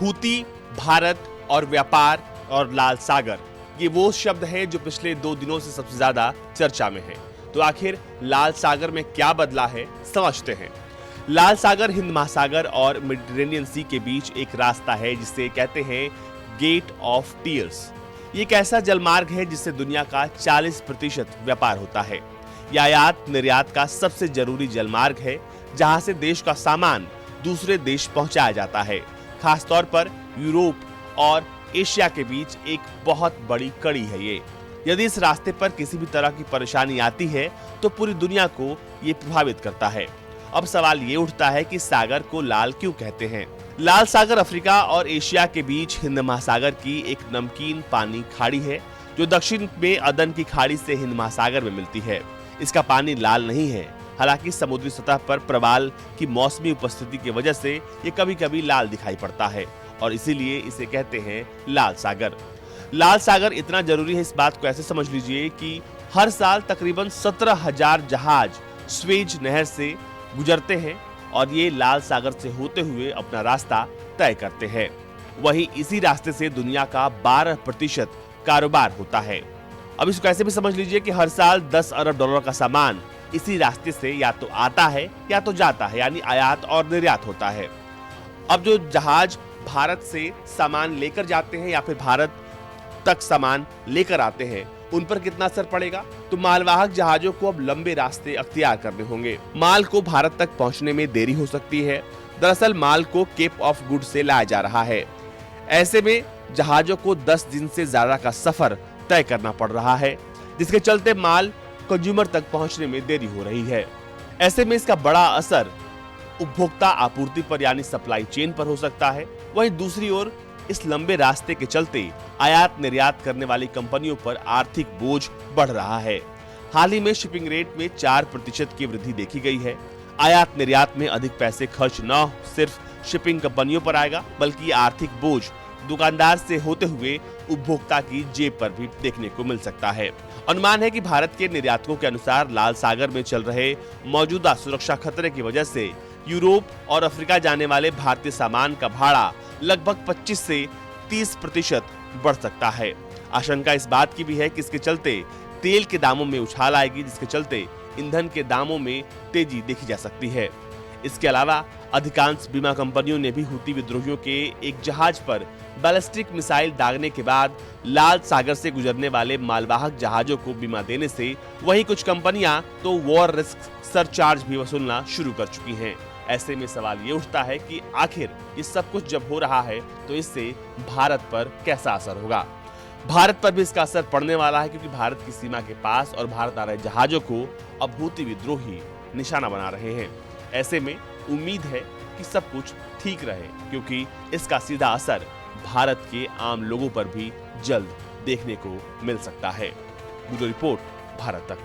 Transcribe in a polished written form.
Houthi, Bharat और व्यापार और लाल सागर, ये वो शब्द हैं जो पिछले 2 दिनों से सबसे ज्यादा चर्चा में हैं। तो आखिर लाल सागर में क्या बदला है, समझते हैं। लाल सागर हिंद महासागर और मेडिटेरेनियन सी के बीच एक रास्ता है जिसे कहते हैं गेट ऑफ टीयर्स। ये एक ऐसा जलमार्ग है जिससे दुनिया का 40% व्यापार होता है। यह आयात निर्यात का सबसे जरूरी जलमार्ग है, जहां से देश का सामान दूसरे देश पहुंचाया जाता है। खासतौर पर यूरोप और एशिया के बीच एक बहुत बड़ी कड़ी है ये। यदि इस रास्ते पर किसी भी तरह की परेशानी आती है तो पूरी दुनिया को ये प्रभावित करता है। अब सवाल ये उठता है कि सागर को लाल क्यों कहते हैं। लाल सागर अफ्रीका और एशिया के बीच हिंद महासागर की एक नमकीन पानी खाड़ी है जो दक्षिण में अदन की खाड़ी से हिंद महासागर में मिलती है। इसका पानी लाल नहीं है, हालांकि समुद्री सतह पर प्रवाल की मौसमी उपस्थिति की वजह से ये कभी कभी लाल दिखाई पड़ता है और इसीलिए इसे कहते हैं लाल सागर। लाल सागर इतना जरूरी है, इस बात को ऐसे समझ लीजिए कि हर साल तकरीबन 17,000 जहाज स्वेज नहर से गुजरते हैं और ये लाल सागर से होते हुए अपना रास्ता तय करते हैं। वहीं इसी रास्ते से दुनिया का 12% कारोबार होता है। अब इसको ऐसे भी समझ लीजिए कि हर साल 10 अरब डॉलर का सामान इसी रास्ते से या तो आता है या तो जाता है, यानी आयात और निर्यात होता है। अब जो जहाज भारत से सामान लेकर जाते हैं या फिर भारत तक सामान लेकर आते हैं, उन पर कितना असर पड़ेगा? तो मालवाहक जहाजों को अब लंबे रास्ते अख्तियार करने होंगे। माल को भारत तक पहुंचने में देरी हो सकती है। दरअसल माल को केप ऑफ गुड से लाया जा रहा है। ऐसे में जहाजों को 10 दिन से ज्यादा का सफर तय करना पड़ रहा है, जिसके चलते माल कंज्यूमर तक पहुंचने में देरी हो रही है। ऐसे में इसका बड़ा असर उपभोक्ता आपूर्ति पर यानी सप्लाई चेन पर हो सकता है। वहीं दूसरी ओर इस लंबे रास्ते के चलते आयात निर्यात करने वाली कंपनियों पर आर्थिक बोझ बढ़ रहा है। हाल ही में शिपिंग रेट में 4% की वृद्धि देखी गई है। आयात निर्यात में अधिक पैसे खर्च न सिर्फ शिपिंग कंपनियों पर आएगा, बल्कि आर्थिक बोझ दुकानदार से होते हुए उपभोक्ता की जेब पर भी देखने को मिल सकता है। अनुमान है कि भारत के निर्यातकों के अनुसार लाल सागर में चल रहे मौजूदा सुरक्षा खतरे की वजह से यूरोप और अफ्रीका जाने वाले भारतीय सामान का भाड़ा लगभग 25 से 30% बढ़ सकता है। आशंका इस बात की भी है कि इसके चलते तेल के दामों में उछाल आएगी, जिसके चलते ईंधन के दामों में तेजी देखी जा सकती है। इसके अलावा अधिकांश बीमा कंपनियों ने भी हूती विद्रोहियों के एक जहाज पर बैलिस्टिक मिसाइल दागने के बाद लाल सागर से गुजरने वाले मालवाहक जहाजों को बीमा देने से वहीं कुछ कंपनियां तो वॉर रिस्क सरचार्ज भी वसूलना शुरू कर चुकी हैं। ऐसे में सवाल ये उठता है कि आखिर ये सब कुछ जब हो रहा है तो इससे भारत पर कैसा असर होगा। भारत पर भी इसका असर पड़ने वाला है, क्योंकि भारत की सीमा के पास और भारत आ रहे जहाजों को अब हूती विद्रोही निशाना बना रहे हैं। ऐसे में उम्मीद है कि सब कुछ ठीक रहे, क्योंकि इसका सीधा असर भारत के आम लोगों पर भी जल्द देखने को मिल सकता है। ब्यूरो रिपोर्ट, भारत तक।